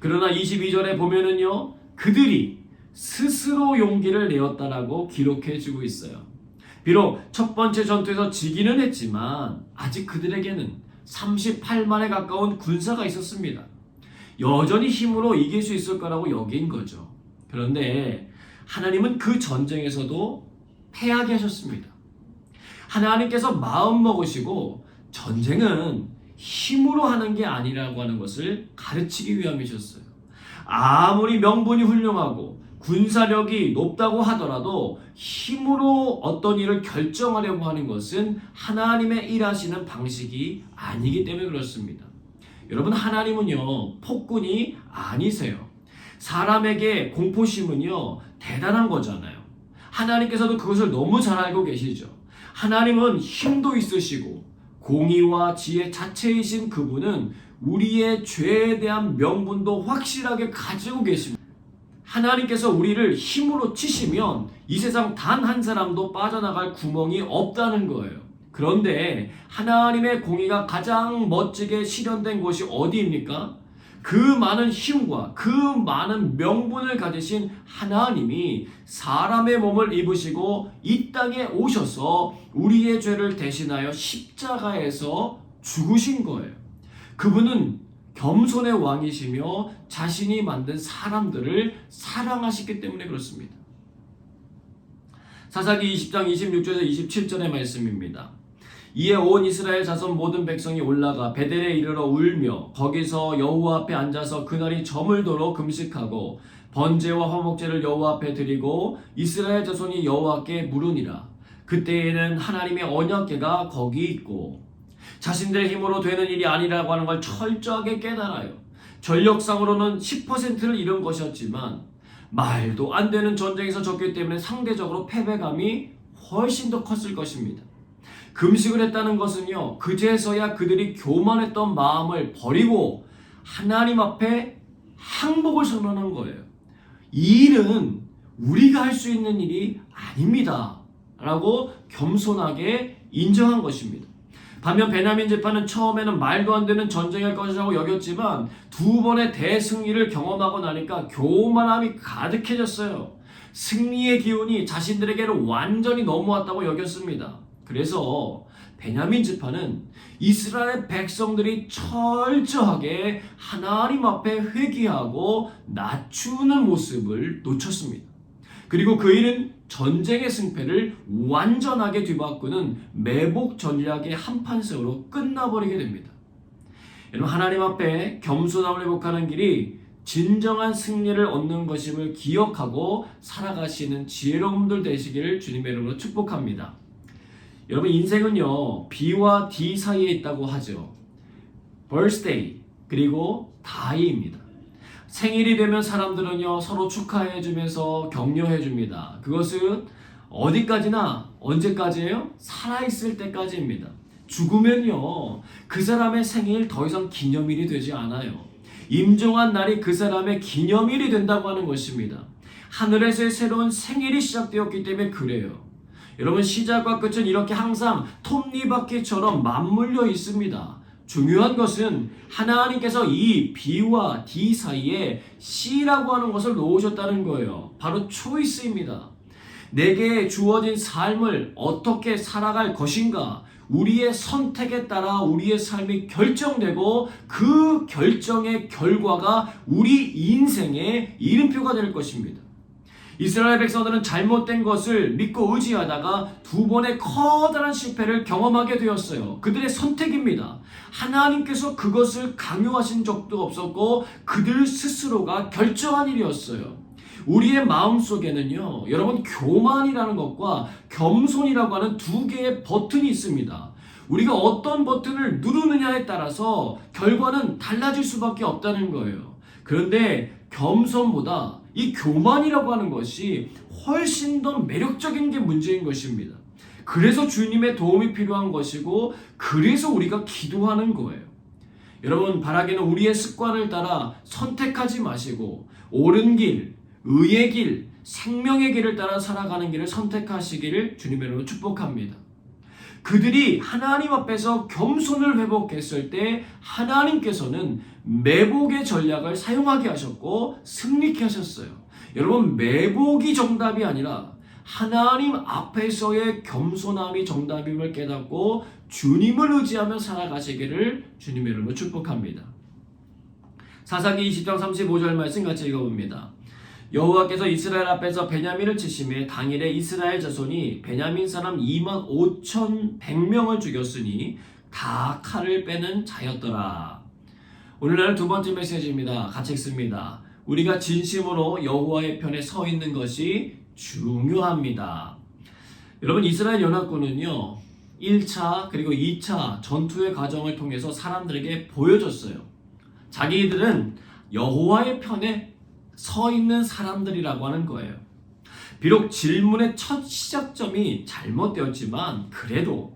그러나 22절에 보면은요, 그들이 스스로 용기를 내었다라고 기록해주고 있어요. 비록 첫 번째 전투에서 지기는 했지만 아직 그들에게는 38만에 가까운 군사가 있었습니다. 여전히 힘으로 이길 수 있을 거라고 여긴 거죠. 그런데 하나님은 그 전쟁에서도 패하게 하셨습니다. 하나님께서 마음 먹으시고 전쟁은 힘으로 하는 게 아니라고 하는 것을 가르치기 위함이셨어요. 아무리 명분이 훌륭하고 군사력이 높다고 하더라도 힘으로 어떤 일을 결정하려고 하는 것은 하나님의 일하시는 방식이 아니기 때문에 그렇습니다. 여러분, 하나님은요 폭군이 아니세요. 사람에게 공포심은요 대단한 거잖아요. 하나님께서도 그것을 너무 잘 알고 계시죠. 하나님은 힘도 있으시고 공의와 지혜 자체이신 그분은 우리의 죄에 대한 명분도 확실하게 가지고 계십니다. 하나님께서 우리를 힘으로 치시면 이 세상 단 한 사람도 빠져나갈 구멍이 없다는 거예요. 그런데 하나님의 공의가 가장 멋지게 실현된 곳이 어디입니까? 그 많은 힘과 그 많은 명분을 가지신 하나님이 사람의 몸을 입으시고 이 땅에 오셔서 우리의 죄를 대신하여 십자가에서 죽으신 거예요. 그분은 겸손의 왕이시며 자신이 만든 사람들을 사랑하시기 때문에 그렇습니다. 사사기 20장 26절에서 27절의 말씀입니다. 이에 온 이스라엘 자손 모든 백성이 올라가 베델에 이르러 울며 거기서 여호와 앞에 앉아서 그날이 저물도록 금식하고 번제와 화목제를 여호와 앞에 드리고 이스라엘 자손이 여호와께 물으니라. 그때에는 하나님의 언약궤가 거기 있고 자신들의 힘으로 되는 일이 아니라고 하는 걸 철저하게 깨달아요. 전력상으로는 10%를 잃은 것이었지만 말도 안 되는 전쟁에서 졌기 때문에 상대적으로 패배감이 훨씬 더 컸을 것입니다. 금식을 했다는 것은요, 그제서야 그들이 교만했던 마음을 버리고 하나님 앞에 항복을 선언한 거예요. 이 일은 우리가 할 수 있는 일이 아닙니다 라고 겸손하게 인정한 것입니다. 반면 베냐민 지파는 처음에는 말도 안 되는 전쟁일 것이라고 여겼지만 두 번의 대승리를 경험하고 나니까 교만함이 가득해졌어요. 승리의 기운이 자신들에게는 완전히 넘어왔다고 여겼습니다. 그래서 베냐민 지파는 이스라엘 백성들이 철저하게 하나님 앞에 회개하고 낮추는 모습을 놓쳤습니다. 그리고 그 일은 전쟁의 승패를 완전하게 뒤바꾸는 매복 전략의 한판승으로 끝나버리게 됩니다. 여러분, 하나님 앞에 겸손함을 회복하는 길이 진정한 승리를 얻는 것임을 기억하고 살아가시는 지혜로운 분들 되시기를 주님의 이름으로 축복합니다. 여러분, 인생은요 B와 D 사이에 있다고 하죠. birthday 그리고 die입니다. 생일이 되면 사람들은요 서로 축하해주면서 격려해줍니다. 그것은 어디까지나 언제까지예요? 살아있을 때까지입니다. 죽으면요 그 사람의 생일 더 이상 기념일이 되지 않아요. 임종한 날이 그 사람의 기념일이 된다고 하는 것입니다. 하늘에서의 새로운 생일이 시작되었기 때문에 그래요. 여러분, 시작과 끝은 이렇게 항상 톱니바퀴처럼 맞물려 있습니다. 중요한 것은 하나님께서 이 B와 D 사이에 C라고 하는 것을 놓으셨다는 거예요. 바로 초이스입니다. 내게 주어진 삶을 어떻게 살아갈 것인가, 우리의 선택에 따라 우리의 삶이 결정되고 그 결정의 결과가 우리 인생의 이름표가 될 것입니다. 이스라엘 백성들은 잘못된 것을 믿고 의지하다가 두 번의 커다란 실패를 경험하게 되었어요. 그들의 선택입니다. 하나님께서 그것을 강요하신 적도 없었고 그들 스스로가 결정한 일이었어요. 우리의 마음속에는요 여러분, 교만이라는 것과 겸손이라고 하는 두 개의 버튼이 있습니다. 우리가 어떤 버튼을 누르느냐에 따라서 결과는 달라질 수밖에 없다는 거예요. 그런데 겸손보다 이 교만이라고 하는 것이 훨씬 더 매력적인 게 문제인 것입니다. 그래서 주님의 도움이 필요한 것이고 그래서 우리가 기도하는 거예요. 여러분, 바라기는 우리의 습관을 따라 선택하지 마시고 옳은 길, 의의 길, 생명의 길을 따라 살아가는 길을 선택하시기를 주님의 이름으로 축복합니다. 그들이 하나님 앞에서 겸손을 회복했을 때 하나님께서는 매복의 전략을 사용하게 하셨고 승리케 하셨어요. 여러분, 매복이 정답이 아니라 하나님 앞에서의 겸손함이 정답임을 깨닫고 주님을 의지하며 살아가시기를 주님의 이름으로 축복합니다. 사사기 20장 35절 말씀 같이 읽어봅니다. 여호와께서 이스라엘 앞에서 베냐민을 치심에 당일에 이스라엘 자손이 베냐민 사람 25,100명을 죽였으니 다 칼을 빼는 자였더라. 오늘날 두 번째 메시지입니다. 같이 읽습니다. 우리가 진심으로 여호와의 편에 서 있는 것이 중요합니다. 여러분, 이스라엘 연합군은요 1차 그리고 2차 전투의 과정을 통해서 사람들에게 보여줬어요. 자기들은 여호와의 편에 서 있는 사람들이라고 하는 거예요. 비록 질문의 첫 시작점이 잘못되었지만 그래도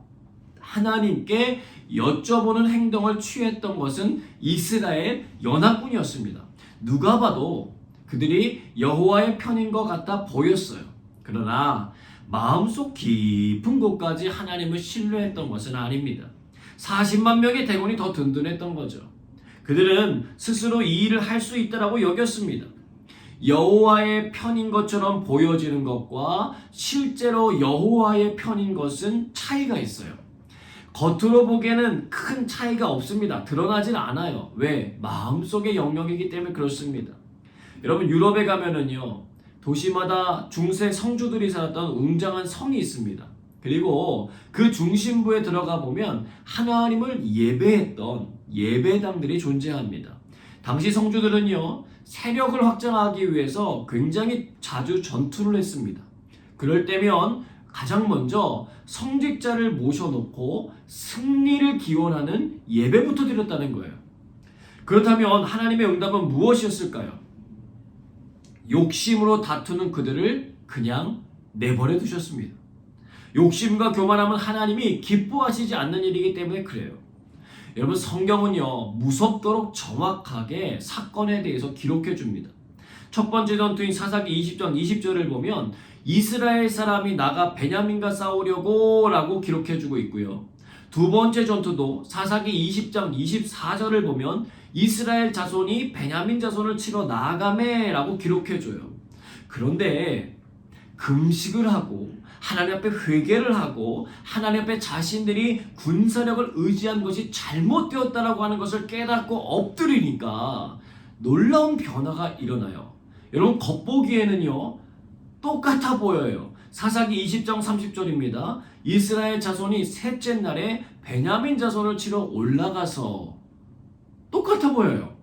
하나님께 여쭤보는 행동을 취했던 것은 이스라엘 연합군이었습니다. 누가 봐도 그들이 여호와의 편인 것 같아 보였어요. 그러나 마음속 깊은 곳까지 하나님을 신뢰했던 것은 아닙니다. 40만 명의 대군이 더 든든했던 거죠. 그들은 스스로 이 일을 할 수 있다라고 여겼습니다. 여호와의 편인 것처럼 보여지는 것과 실제로 여호와의 편인 것은 차이가 있어요. 겉으로 보기에는 큰 차이가 없습니다. 드러나질 않아요. 왜? 마음속의 영역이기 때문에 그렇습니다. 여러분 유럽에 가면은요, 도시마다 중세 성주들이 살았던 웅장한 성이 있습니다. 그리고 그 중심부에 들어가 보면 하나님을 예배했던 예배당들이 존재합니다. 당시 성주들은요, 세력을 확장하기 위해서 굉장히 자주 전투를 했습니다. 그럴 때면 가장 먼저 성직자를 모셔놓고 승리를 기원하는 예배부터 드렸다는 거예요. 그렇다면 하나님의 응답은 무엇이었을까요? 욕심으로 다투는 그들을 그냥 내버려 두셨습니다. 욕심과 교만함은 하나님이 기뻐하시지 않는 일이기 때문에 그래요. 여러분 성경은요, 무섭도록 정확하게 사건에 대해서 기록해 줍니다. 첫 번째 전투인 사사기 20장 20절을 보면 이스라엘 사람이 나가 베냐민과 싸우려고 라고 기록해 주고 있고요. 두 번째 전투도 사사기 20장 24절을 보면 이스라엘 자손이 베냐민 자손을 치러 나아가매 라고 기록해 줘요. 그런데 금식을 하고 하나님 앞에 회개를 하고 하나님 앞에 자신들이 군사력을 의지한 것이 잘못되었다라고 하는 것을 깨닫고 엎드리니까 놀라운 변화가 일어나요. 여러분 겉보기에는요 똑같아 보여요. 사사기 20장 30절입니다. 이스라엘 자손이 셋째 날에 베냐민 자손을 치러 올라가서 똑같아 보여요.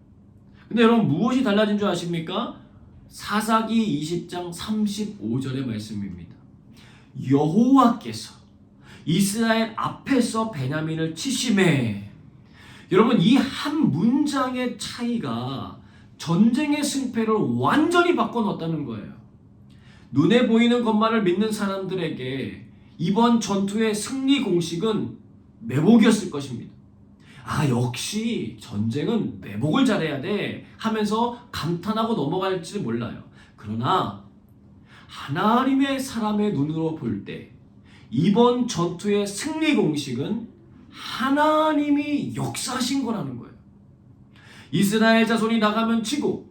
근데 여러분 무엇이 달라진 줄 아십니까? 사사기 20장 35절의 말씀입니다. 여호와께서 이스라엘 앞에서 베냐민을 치심해. 여러분 이 한 문장의 차이가 전쟁의 승패를 완전히 바꿔놓았다는 거예요. 눈에 보이는 것만을 믿는 사람들에게 이번 전투의 승리 공식은 매복이었을 것입니다. 아 역시 전쟁은 매복을 잘해야 돼 하면서 감탄하고 넘어갈지 몰라요. 그러나 하나님의 사람의 눈으로 볼 때 이번 전투의 승리 공식은 하나님이 역사하신 거라는 거예요. 이스라엘 자손이 나가면 치고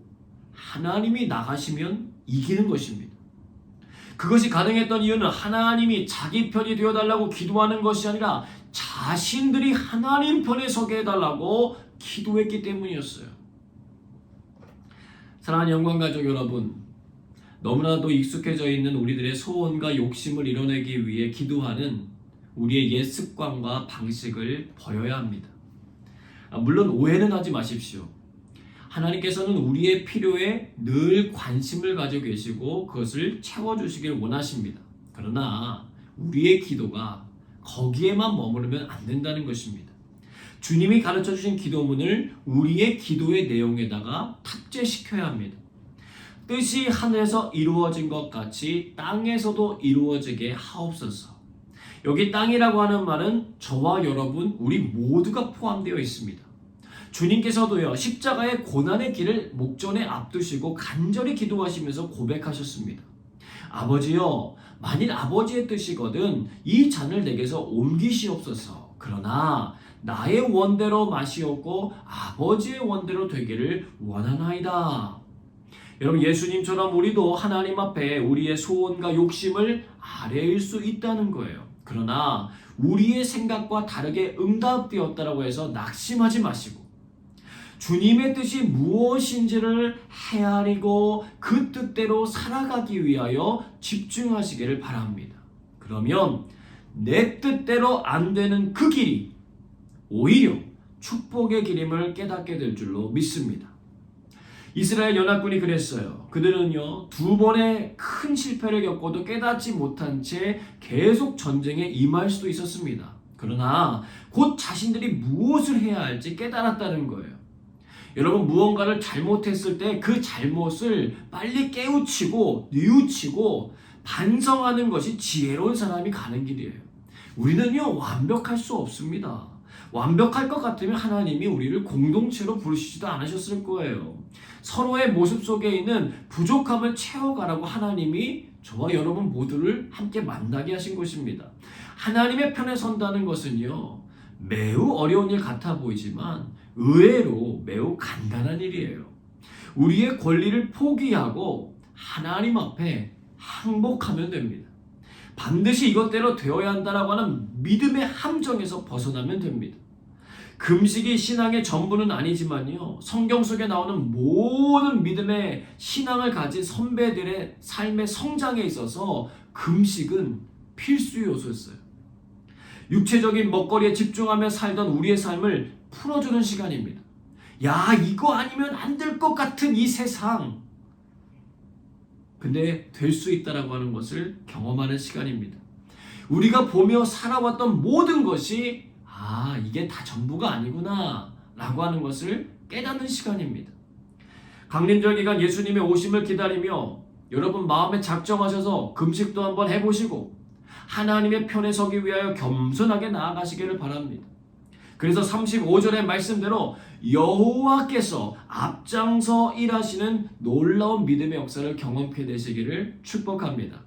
하나님이 나가시면 이기는 것입니다. 그것이 가능했던 이유는 하나님이 자기 편이 되어달라고 기도하는 것이 아니라 자신들이 하나님 편에 서게 해달라고 기도했기 때문이었어요. 사랑하는 영광가족 여러분, 너무나도 익숙해져 있는 우리들의 소원과 욕심을 이뤄내기 위해 기도하는 우리의 옛 습관과 방식을 버려야 합니다. 물론 오해는 하지 마십시오. 하나님께서는 우리의 필요에 늘 관심을 가지고 계시고 그것을 채워주시길 원하십니다. 그러나 우리의 기도가 거기에만 머무르면 안 된다는 것입니다. 주님이 가르쳐주신 기도문을 우리의 기도의 내용에다가 탑재시켜야 합니다. 뜻이 하늘에서 이루어진 것 같이 땅에서도 이루어지게 하옵소서. 여기 땅이라고 하는 말은 저와 여러분 우리 모두가 포함되어 있습니다. 주님께서도요 십자가의 고난의 길을 목전에 앞두시고 간절히 기도하시면서 고백하셨습니다. 아버지여, 만일 아버지의 뜻이거든 이 잔을 내게서 옮기시옵소서. 그러나 나의 원대로 마시옵고 아버지의 원대로 되기를 원하나이다. 여러분 예수님처럼 우리도 하나님 앞에 우리의 소원과 욕심을 아뢰일 수 있다는 거예요. 그러나 우리의 생각과 다르게 응답되었다고 해서 낙심하지 마시고 주님의 뜻이 무엇인지를 헤아리고 그 뜻대로 살아가기 위하여 집중하시기를 바랍니다. 그러면 내 뜻대로 안 되는 그 길이 오히려 축복의 길임을 깨닫게 될 줄로 믿습니다. 이스라엘 연합군이 그랬어요. 그들은요 2번의 큰 실패를 겪고도 깨닫지 못한 채 계속 전쟁에 임할 수도 있었습니다. 그러나 곧 자신들이 무엇을 해야 할지 깨달았다는 거예요. 여러분 무언가를 잘못했을 때 그 잘못을 빨리 깨우치고 뉘우치고 반성하는 것이 지혜로운 사람이 가는 길이에요. 우리는요 완벽할 수 없습니다. 완벽할 것 같으면 하나님이 우리를 공동체로 부르시지도 않으셨을 거예요. 서로의 모습 속에 있는 부족함을 채워가라고 하나님이 저와 여러분 모두를 함께 만나게 하신 것입니다. 하나님의 편에 선다는 것은요 매우 어려운 일 같아 보이지만 의외로 매우 간단한 일이에요. 우리의 권리를 포기하고 하나님 앞에 항복하면 됩니다. 반드시 이것대로 되어야 한다라고 하는 믿음의 함정에서 벗어나면 됩니다. 금식이 신앙의 전부는 아니지만요, 성경 속에 나오는 모든 믿음의 신앙을 가진 선배들의 삶의 성장에 있어서 금식은 필수 요소였어요. 육체적인 먹거리에 집중하며 살던 우리의 삶을 풀어주는 시간입니다. 야, 이거 아니면 안 될 것 같은 이 세상. 근데 될 수 있다라고 하는 것을 경험하는 시간입니다. 우리가 보며 살아왔던 모든 것이 이게 다 전부가 아니구나 라고 하는 것을 깨닫는 시간입니다. 강림절 기간 예수님의 오심을 기다리며 여러분 마음에 작정하셔서 금식도 한번 해보시고 하나님의 편에 서기 위하여 겸손하게 나아가시기를 바랍니다. 그래서 35절의 말씀대로 여호와께서 앞장서 일하시는 놀라운 믿음의 역사를 경험하게 되시기를 축복합니다.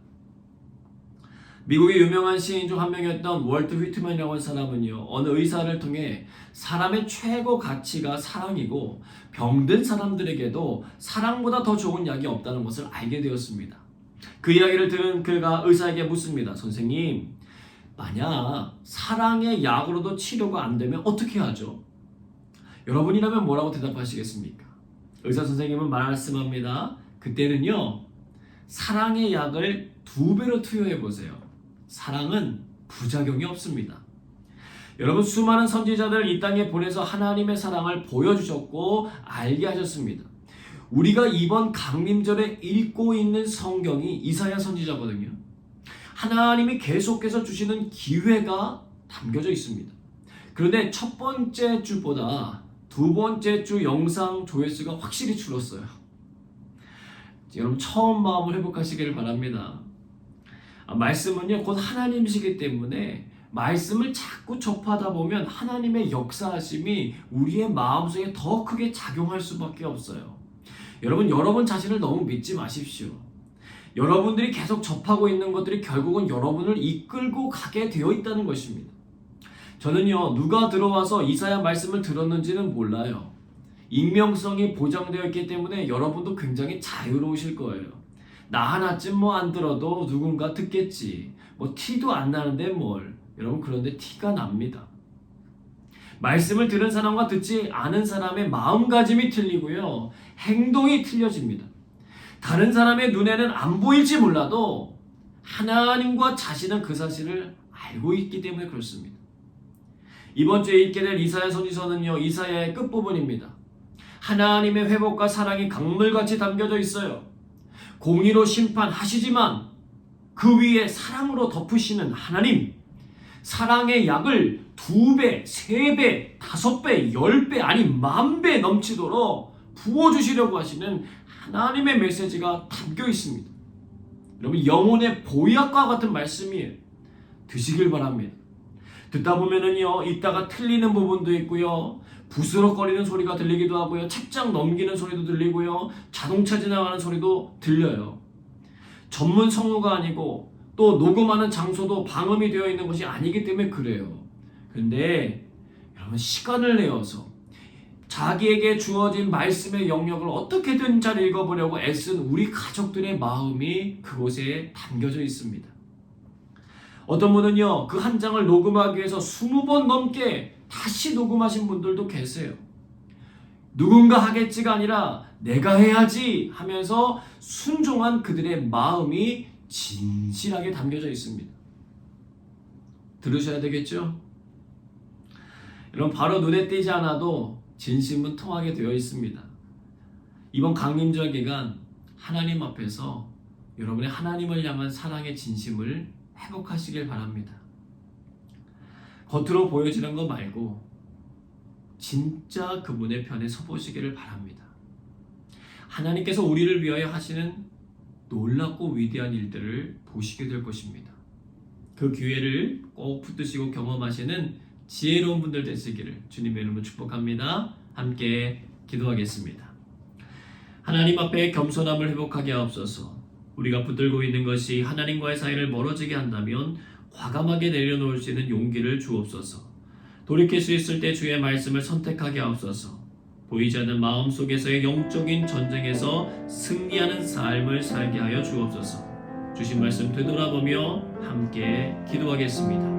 미국의 유명한 시인 중 한 명이었던 월트 휘트만이라고 하는 사람은요, 어느 의사를 통해 사람의 최고 가치가 사랑이고 병든 사람들에게도 사랑보다 더 좋은 약이 없다는 것을 알게 되었습니다. 그 이야기를 들은 그가 의사에게 묻습니다. 선생님, 만약 사랑의 약으로도 치료가 안 되면 어떻게 하죠? 여러분이라면 뭐라고 대답하시겠습니까? 의사 선생님은 말씀합니다. 그때는요, 사랑의 약을 2배로 투여해 보세요. 사랑은 부작용이 없습니다. 여러분, 수많은 선지자들을 이 땅에 보내서 하나님의 사랑을 보여주셨고 알게 하셨습니다. 우리가 이번 강림절에 읽고 있는 성경이 이사야 선지자거든요. 하나님이 계속해서 주시는 기회가 담겨져 있습니다. 그런데 첫 번째 주보다 두 번째 주 영상 조회수가 확실히 줄었어요. 여러분 처음 마음을 회복하시기를 바랍니다. 말씀은요 곧 하나님이시기 때문에 말씀을 자꾸 접하다 보면 하나님의 역사하심이 우리의 마음속에 더 크게 작용할 수밖에 없어요. 여러분 자신을 너무 믿지 마십시오. 여러분들이 계속 접하고 있는 것들이 결국은 여러분을 이끌고 가게 되어 있다는 것입니다. 저는요 누가 들어와서 이사야 말씀을 들었는지는 몰라요. 익명성이 보장되어 있기 때문에 여러분도 굉장히 자유로우실 거예요. 나 하나쯤 안 들어도 누군가 듣겠지. 티도 안 나는데 뭘. 여러분 그런데 티가 납니다. 말씀을 들은 사람과 듣지 않은 사람의 마음가짐이 틀리고요. 행동이 틀려집니다. 다른 사람의 눈에는 안 보일지 몰라도 하나님과 자신은 그 사실을 알고 있기 때문에 그렇습니다. 이번 주에 읽게 될 이사야 선지서는요. 이사야의 끝부분입니다. 하나님의 회복과 사랑이 강물같이 담겨져 있어요. 공의로 심판하시지만 그 위에 사랑으로 덮으시는 하나님, 사랑의 약을 2배, 3배, 5배, 10배 아니 10,000배 넘치도록 부어주시려고 하시는 하나님의 메시지가 담겨 있습니다. 여러분 영혼의 보약과 같은 말씀이에요. 드시길 바랍니다. 듣다 보면은요 읽다가 틀리는 부분도 있고요, 부스럭거리는 소리가 들리기도 하고요, 책장 넘기는 소리도 들리고요, 자동차 지나가는 소리도 들려요. 전문 성우가 아니고 또 녹음하는 장소도 방음이 되어 있는 것이 아니기 때문에 그래요. 그런데 여러분 시간을 내어서 자기에게 주어진 말씀의 영역을 어떻게든 잘 읽어보려고 애쓴 우리 가족들의 마음이 그곳에 담겨져 있습니다. 어떤 분은요 그 한 장을 녹음하기 위해서 20번 넘게 다시 녹음하신 분들도 계세요. 누군가 하겠지가 아니라 내가 해야지 하면서 순종한 그들의 마음이 진실하게 담겨져 있습니다. 들으셔야 되겠죠? 여러분 바로 눈에 띄지 않아도 진심은 통하게 되어 있습니다. 이번 강림절 기간 하나님 앞에서 여러분의 하나님을 향한 사랑의 진심을 회복하시길 바랍니다. 겉으로 보여지는 거 말고 진짜 그분의 편에 서보시기를 바랍니다. 하나님께서 우리를 위하여 하시는 놀랍고 위대한 일들을 보시게 될 것입니다. 그 기회를 꼭 붙드시고 경험하시는 지혜로운 분들 되시기를 주님의 이름으로 축복합니다. 함께 기도하겠습니다. 하나님 앞에 겸손함을 회복하게 하옵소서. 우리가 붙들고 있는 것이 하나님과의 사이를 멀어지게 한다면 과감하게 내려놓을 수 있는 용기를 주옵소서. 돌이킬 수 있을 때 주의 말씀을 선택하게 하옵소서. 보이지 않는 마음속에서의 영적인 전쟁에서 승리하는 삶을 살게 하여 주옵소서. 주신 말씀 되돌아보며 함께 기도하겠습니다.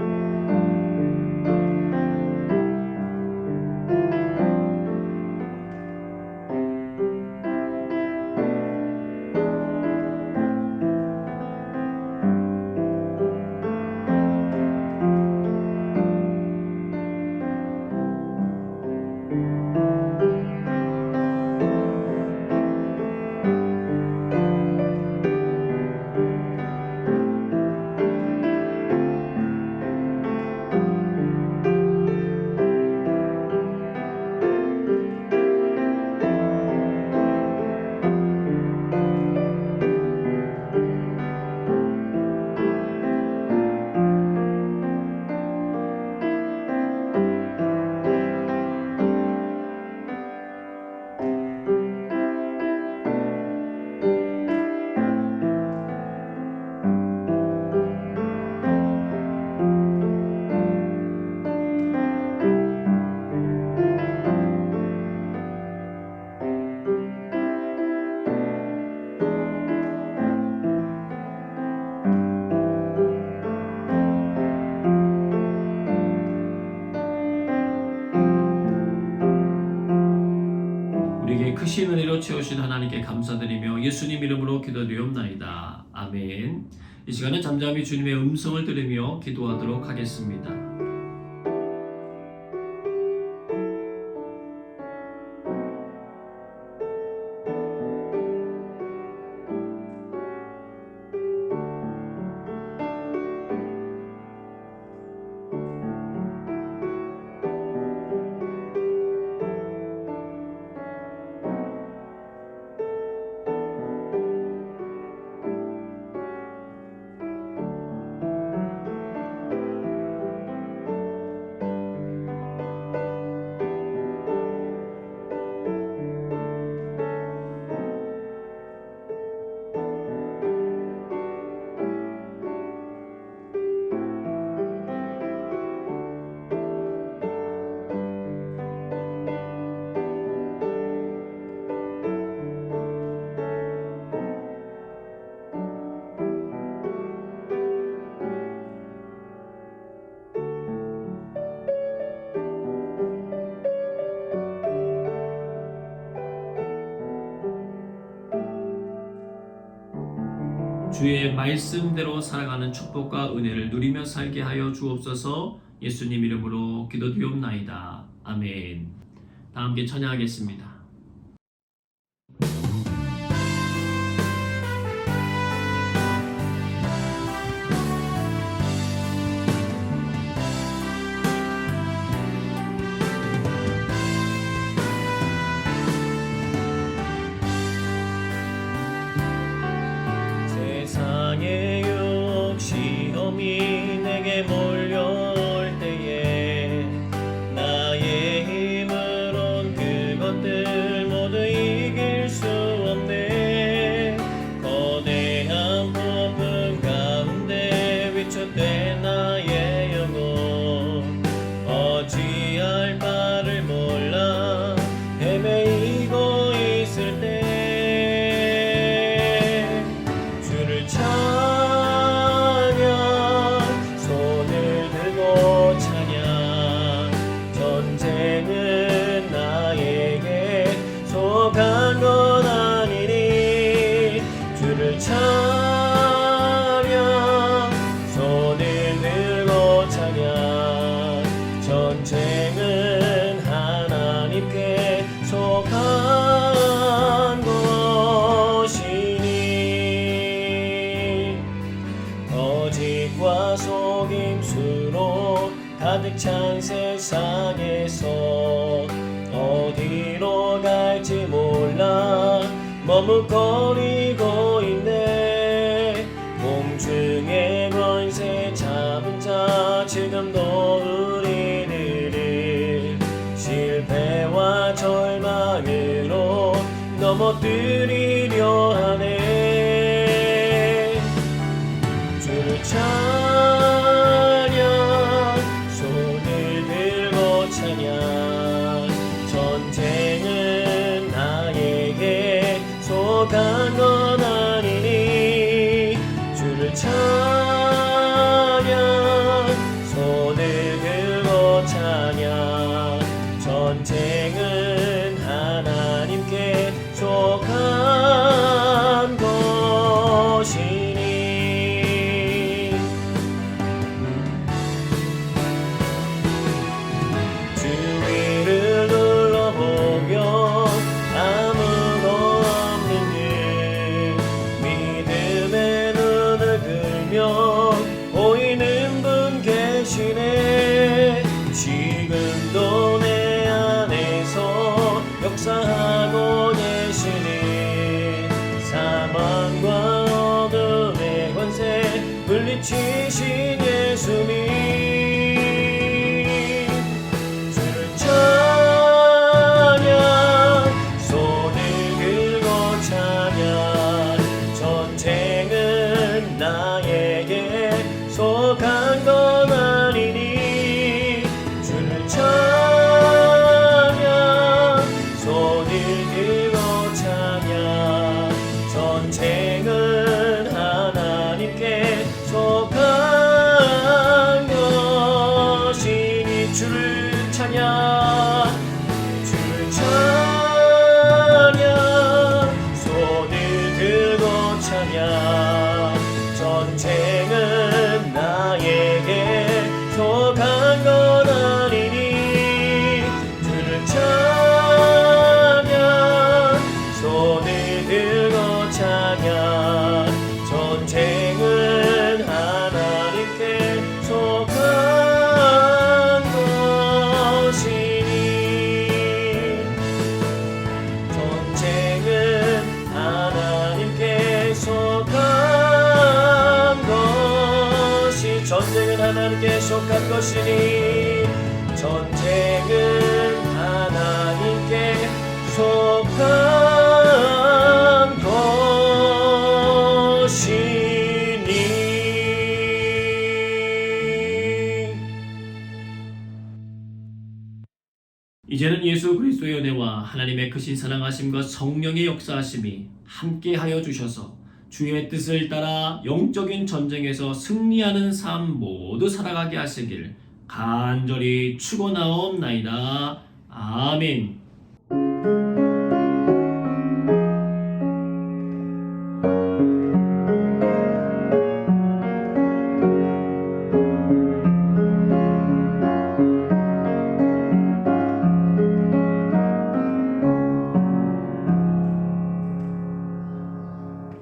우리에게 크신 은혜로 채우신 하나님께 감사드리며 예수님 이름으로 기도드리옵나이다. 아멘. 이 시간은 잠잠히 주님의 음성을 들으며 기도하도록 하겠습니다. 주의 말씀대로 살아가는 축복과 은혜를 누리며 살게 하여 주옵소서. 예수님 이름으로 기도드리옵나이다. 아멘. 다 함께 찬양하겠습니다. 세상의 유혹 시험이 내게 몰려올 때에 나의 힘으론 그것들 머뭇거리고 있네. 공중의 권세 잡은 자 지금도 우리들을 실패와 절망으로 넘어뜨리려 하네. 주를 찬양, 손을 들고 찬양. 전쟁은 나에게 속한 건 아니니. 주를 찬양, 손을 들고 찬양. 전쟁은 하나님께 속한 것이니. 주위를 둘러보며 아무도 없는 길, 믿음의 눈을 들며 보이는 분 계시네. 지금도 내 안에서 역사하고 계시니. 사망과 어둠의 권세 물리치신 예수님. 주를 찬양, 손을 들고 찬양. 전쟁은 나에게 속한 건 아니니. 주를 찬양, 손을 들고 찬양. 전쟁은 하나님께 속한 것이니. 주를 찬양, 주를 찬양, 손을 들고 찬양. 전쟁은 나에게 속한 건 아니니. 주를 찬양, 손을 들고 찬양. 전쟁은 하나님께 속한 것이니. 전쟁은 하나님께 속한 것이. 전쟁은 하나님께 속한 것이니. 전쟁은 하나님께 속한 것이니. 이제는 예수 그리스도의 은혜와 하나님의 크신 사랑하심과 성령의 역사하심이 함께하여 주셔서 주의 뜻을 따라 영적인 전쟁에서 승리하는 삶 모두 살아가게 하시길 간절히 축원하옵나이다. 아멘.